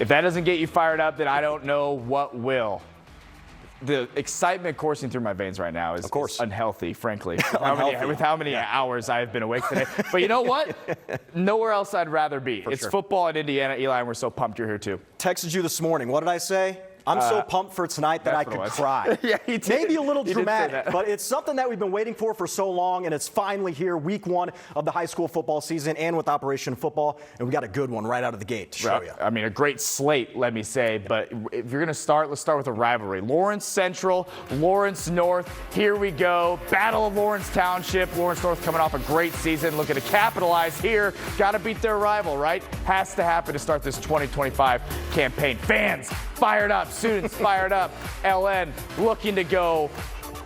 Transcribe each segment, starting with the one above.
If that doesn't get you fired up, then I don't know what will. The excitement coursing through my veins right now is unhealthy, frankly, with how many hours I've been awake today. But you know what? Nowhere else I'd rather be. It's football in Indiana, Eli, and we're so pumped you're here too. Texted you this morning. What did I say? I'm so pumped for tonight that I could cry. Yeah, he did. Maybe a little dramatic, but it's something that we've been waiting for so long, and it's finally here, week 1 of the high school football season and with Operation Football, and we got a good one right out of the gate to show you. I mean, a great slate, let me say, but if you're going to start, let's start with a rivalry. Lawrence Central, Lawrence North, here we go. Battle of Lawrence Township. Lawrence North coming off a great season, looking to capitalize here. Got to beat their rival, right? Has to happen to start this 2025 campaign. Fans fired up, students fired up. LN looking to go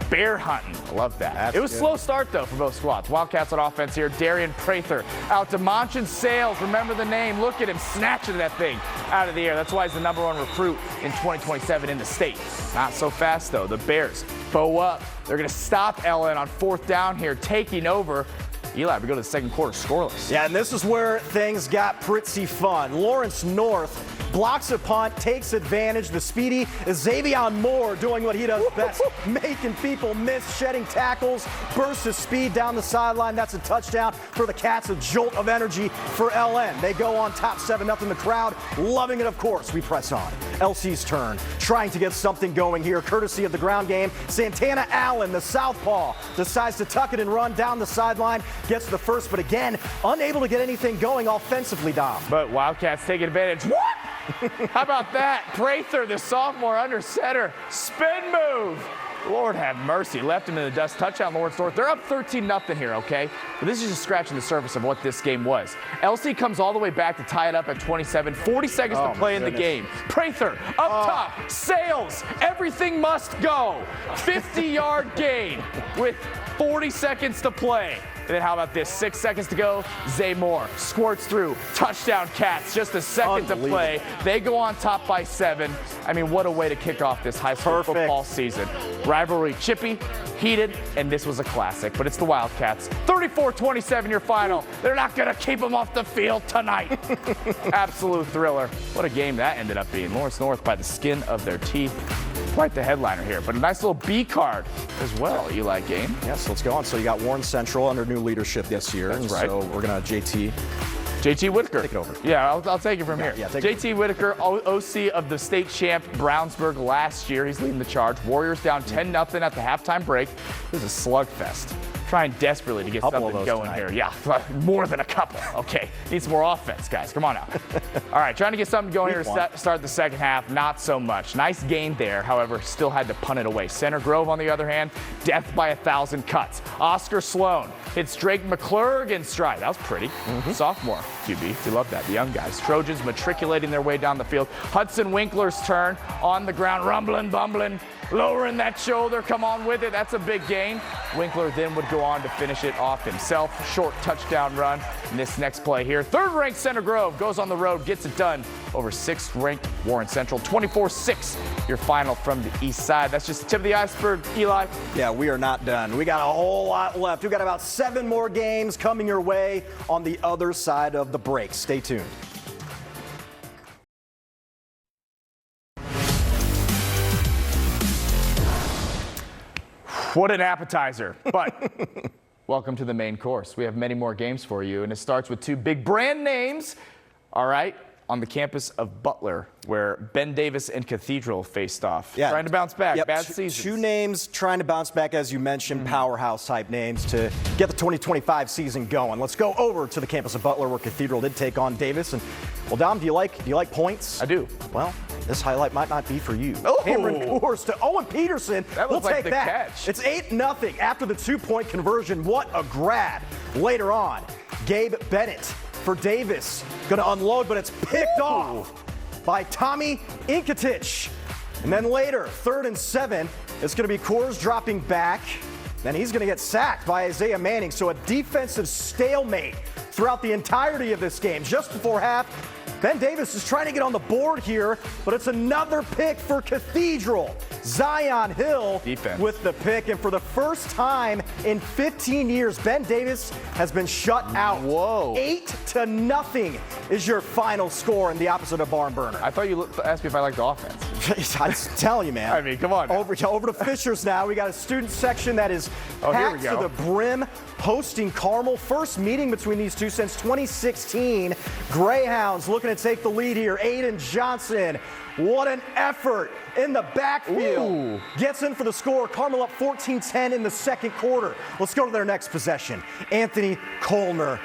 bear hunting. I love that. It was a slow start, though, for both squads. Wildcats on offense here. Darian Prather out to Monchin Sales. Remember the name. Look at him snatching that thing out of the air. That's why he's the #1 recruit in 2027 in the state. Not so fast, though. The Bears bow up. They're going to stop LN on 4th down here, taking over. Eli, we go to the second quarter scoreless. Yeah, and this is where things got pretty fun. Lawrence North blocks a punt, takes advantage. The speedy Xavier Moore doing what he does best, making people miss, shedding tackles, bursts of speed down the sideline. That's a touchdown for the Cats, a jolt of energy for LN. They go on top 7-0. The crowd loving it, of course. We press on. LC's turn, trying to get something going here, courtesy of the ground game. Santana Allen, the southpaw, decides to tuck it and run down the sideline. Gets the first, but again, unable to get anything going offensively, Dom. But Wildcats taking advantage. What? How about that? Prather, the sophomore under center. Spin move. Lord have mercy. Left him in the dust. Touchdown, Lawrence North. They're up 13-0 here, okay? But this is just scratching the surface of what this game was. LC comes all the way back to tie it up at 27. 40 seconds to play in the game. Prather, up top. Sales. Everything must go. 50-yard gain with 40 seconds to play. And then how about this? 6 seconds to go. Zay Moore squirts through. Touchdown, Cats. Just a second to play. They go on top by 7. I mean, what a way to kick off this high school football season. Rivalry chippy, heated, and this was a classic. But it's the Wildcats. 34-27 your final. They're not going to keep them off the field tonight. Absolute thriller. What a game that ended up being. Lawrence North by the skin of their teeth. Quite the headliner here, but a nice little B card as well, Eli game. Yes, let's go on. So you got Warren Central under new leadership this year. That's right. So we're going to JT Whitaker. Take it over. Yeah, I'll take it from here. Yeah, JT Whitaker, OC of the state champ Brownsburg last year. He's leading the charge. Warriors down 10-0 at the halftime break. This is a slugfest. Trying desperately to get something going tonight. here. Yeah, more than a couple. Okay, need some more offense, guys. Come on now. All right, trying to get something going here to start the second half. Not so much. Nice gain there, however, still had to punt it away. Center Grove, on the other hand, death by 1,000 cuts. Oscar Sloan hits Drake McClurg in stride. That was pretty. Sophomore QB. We love that. The young guys. Trojans matriculating their way down the field. Hudson Winkler's turn on the ground, rumbling, bumbling. Lowering that shoulder, come on with it. That's a big gain. Winkler then would go on to finish it off himself. Short touchdown run. And this next play here, 3rd-ranked Center Grove goes on the road, gets it done over 6th-ranked Warren Central. 24-6, your final from the east side. That's just the tip of the iceberg, Eli. Yeah, we are not done. We got a whole lot left. We've got about 7 more games coming your way on the other side of the break. Stay tuned. What an appetizer, but welcome to the main course. We have many more games for you, and it starts with 2 big brand names, all right, on the campus of Butler, where Ben Davis and Cathedral faced off. Yeah. Trying to bounce back, Yep. bad season. 2 names trying to bounce back, as you mentioned, powerhouse-type names to get the 2025 season going. Let's go over to the campus of Butler, where Cathedral did take on Davis. And, well, Dom, do you like points? I do. Well, this highlight might not be for you. Oh. Cameron Coors to Owen Peterson. That we'll looks like take the that. catch. It's 8-0 after the 2-point conversion. What a grab. Later on, Gabe Bennett for Davis. Going to unload, but it's picked off by Tommy Inkatich. And then later, 3rd and 7, it's going to be Coors dropping back. Then he's going to get sacked by Isaiah Manning. So a defensive stalemate throughout the entirety of this game. Just before half, Ben Davis is trying to get on the board here, but it's another pick for Cathedral. Zion Hill with the pick, and for the first time in 15 years. Ben Davis has been shut out. Whoa. 8-0 is your final score, and the opposite of barn burner. I thought you asked me if I liked the offense. I'm just telling you, man. I mean, come on now. Over to Fishers now. We got a student section that is packed to the brim, hosting Carmel. First meeting between these two since 2016. Greyhounds looking to take the lead here. Aiden Johnson, what an effort in the backfield. Ooh. Gets in for the score. Carmel up 14-10 in the second quarter. Let's go to their next possession. Anthony Colner.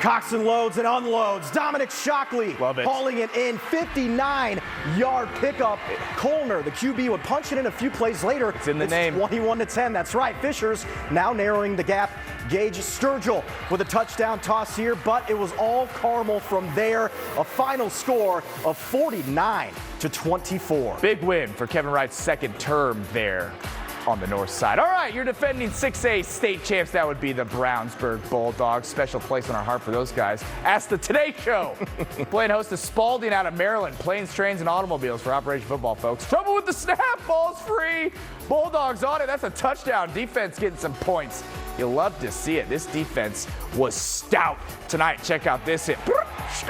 Coxon loads and unloads. Dominic Shockley hauling it in. 59-yard pickup. Colner, the QB, would punch it in a few plays later. It's in the name. 21-10. That's right. Fishers now narrowing the gap. Gage Sturgill with a touchdown toss here, but it was all Carmel from there. A final score of 49-24. Big win for Kevin Wright's second term there on the north side. All right, you're defending 6A state champs. That would be the Brownsburg Bulldogs. Special place in our heart for those guys. Ask the Today Show. Playing host to Spalding out of Maryland. Planes, trains, and automobiles for Operation Football, folks. Trouble with the snap. Ball's free. Bulldogs on it. That's a touchdown. Defense getting some points. You'll love to see it. This defense was stout tonight. Check out this hit.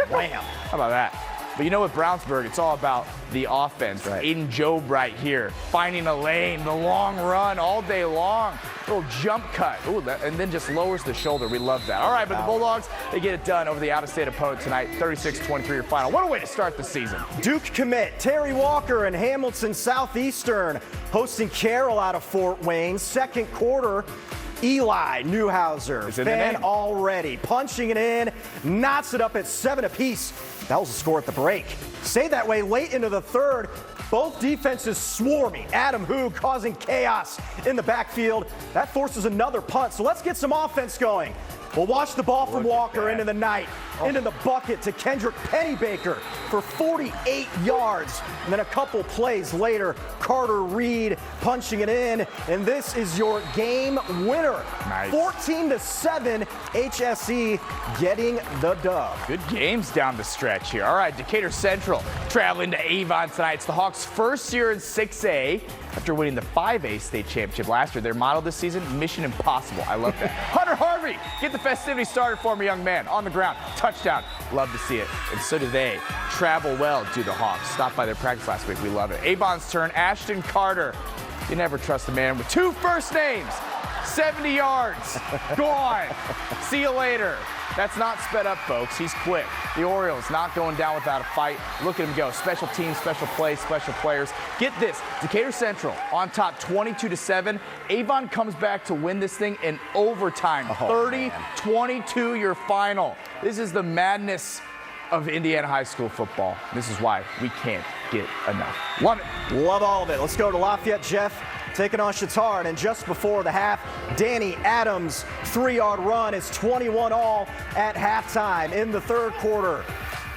Wham. How about that? But you know, with Brownsburg, it's all about the offense. Right. Aiden Job right here, finding a lane, the long run all day long. Little jump cut. Ooh, and then just lowers the shoulder. We love that. All right, but the Bulldogs, they get it done over the out-of-state opponent tonight. 36-23 your final. What a way to start the season. Duke commit Terry Walker and Hamilton Southeastern hosting Carroll out of Fort Wayne. Second quarter. Eli Newhouser, fan already, punching it in, knots it up at 7 apiece. That was the score at the break. Stayed that way late into the third. Both defenses swarming. Adam Hoog causing chaos in the backfield. That forces another punt. So let's get some offense going. We'll watch the ball from Walker into the night, into the bucket to Kendrick Pennybaker for 48 yards. And then a couple plays later, Carter Reed punching it in. And this is your game winner. Nice. 14-7, HSE getting the dub. Good games down the stretch here. All right, Decatur Central traveling to Avon tonight. It's the Hawks' first year in 6A after winning the 5A state championship last year. Their motto this season, Mission Impossible. I love that. Hunter Harvey, get the festivities started for me, young man. On the ground, touchdown. Love to see it. And so do they. Travel well, do the Hawks. Stopped by their practice last week. We love it. Avon's turn. Ashton Carter. You never trust a man with two first names. 70 yards. Gone. See you later. That's not sped up, folks. He's quick. The Orioles not going down without a fight. Look at him go. Special teams, special plays, special players. Get this. Decatur Central on top 22-7. Avon comes back to win this thing in overtime. 30-22 your final. This is the madness of Indiana high school football. This is why we can't get enough. Love it. Love all of it. Let's go to Lafayette. Jeff taking on Chatard, and just before the half, Danny Adams' 3-yard run is 21-all at halftime. In the third quarter,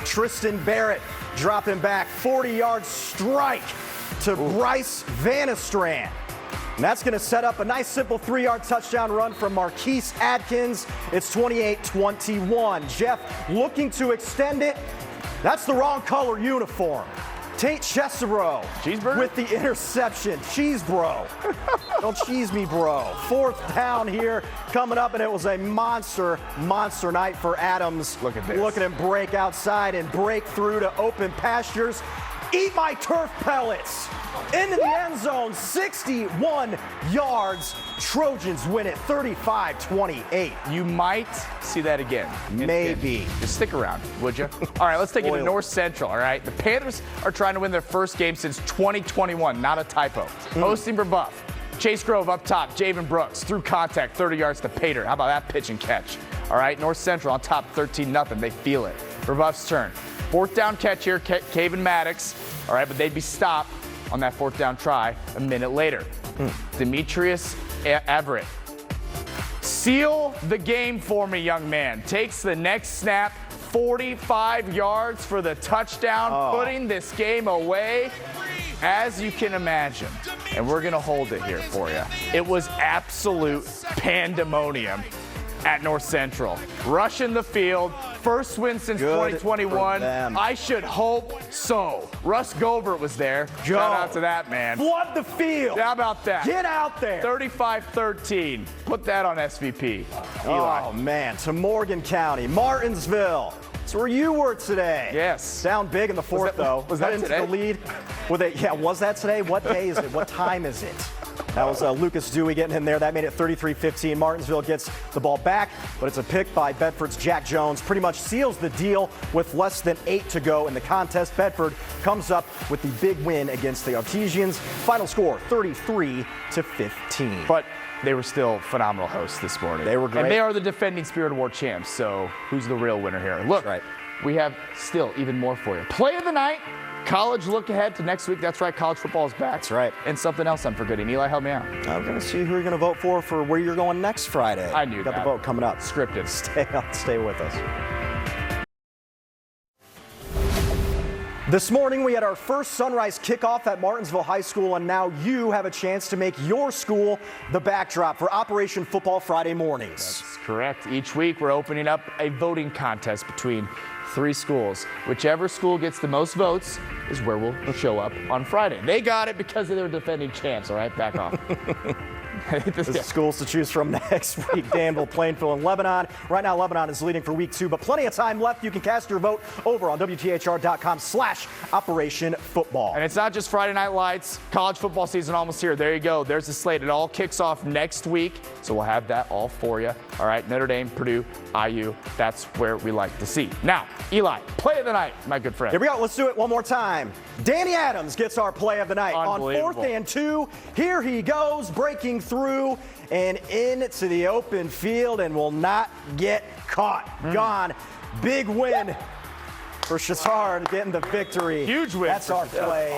Tristan Barrett dropping back, 40-yard strike to Bryce Vanastrand. And that's going to set up a nice, simple 3-yard touchdown run from Marquise Adkins. It's 28-21. Jeff looking to extend it. That's the wrong color uniform. Tate Chesebro with the interception. Cheese bro. Don't cheese me, bro. Fourth down here coming up, and it was a monster night for Adams. Look at this. Look at him break outside and break through to open pastures. Eat my turf pellets. Into the end zone, 61 yards. Trojans win it 35-28. You might see that again. Maybe. Just stick around, would you? All right, let's take it to North Central, all right? The Panthers are trying to win their first game since 2021, not a typo. Hosting Brebeuf. Chase Grove up top, Javen Brooks through contact, 30 yards to Pater. How about that pitch and catch? All right, North Central on top 13-0. They feel it. Brebeuf's turn. Fourth down catch here, Caven Maddox. All right, but they'd be stopped on that fourth down try a minute later. Demetrius Everett. Seal the game for me, young man. Takes the next snap, 45 yards for the touchdown, putting this game away, as you can imagine. And we're going to hold it here for you. It was absolute pandemonium at North Central. Rushing the field. First win since Good 2021. for them. I should hope so. Russ Govert was there. Shout out to that man. Flood the field. How about that? Get out there. 35-13. Put that on SVP. Eli. Oh, man. To Morgan County. Martinsville. That's where you were today. Yes. Down big in the fourth, though. Was that into today? the lead. Was that today? What day is it? What time is it? That was Lucas Dewey getting in there. That made it 33-15. Martinsville gets the ball back, but it's a pick by Bedford's Jack Jones. Pretty much seals the deal with less than 8 to go in the contest. Bedford comes up with the big win against the Artesians. Final score, 33-15. But they were still phenomenal hosts this morning. They were great. And they are the defending Spirit Award champs, so who's the real winner here? Look, That's right. We have still even more for you. Play of the night, college look ahead to next week. That's right, college football is back. That's right. And something else I'm forgetting. Eli, help me out. I'm going to see who you're going to vote for where you're going next Friday. I knew Got that. the vote coming up. Scripted. Stay with us. This morning we had our first sunrise kickoff at Martinsville High School, and now you have a chance to make your school the backdrop for Operation Football Friday mornings. That's correct. Each week we're opening up a voting contest between 3 schools. Whichever school gets the most votes is where we'll show up on Friday. They got it because they were defending champs, all right? Back off. The schools to choose from next week: Danville, Plainfield, and Lebanon. Right now, Lebanon is leading for week 2, but plenty of time left. You can cast your vote over on WTHR.com/Operation Football. And it's not just Friday Night Lights. College football season almost here. There you go. There's the slate. It all kicks off next week, so we'll have that all for you. All right, Notre Dame, Purdue, IU. That's where we like to see. Now, Eli, play of the night, my good friend. Here we go. Let's do it one more time. Danny Adams gets our play of the night on 4th and 2. Here he goes, breaking through and into the open field, and will not get caught. Gone. Big win for Chassard, getting the victory. Huge win. That's our play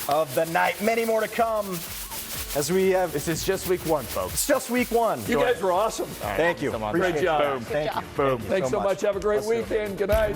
of the night. Many more to come as we have. This is just week 1, folks. It's just week 1. You guys were awesome. Thank you. So much. Appreciate Great job. it. Thank you. Boom. Thanks so much. Have a great weekend. Good night.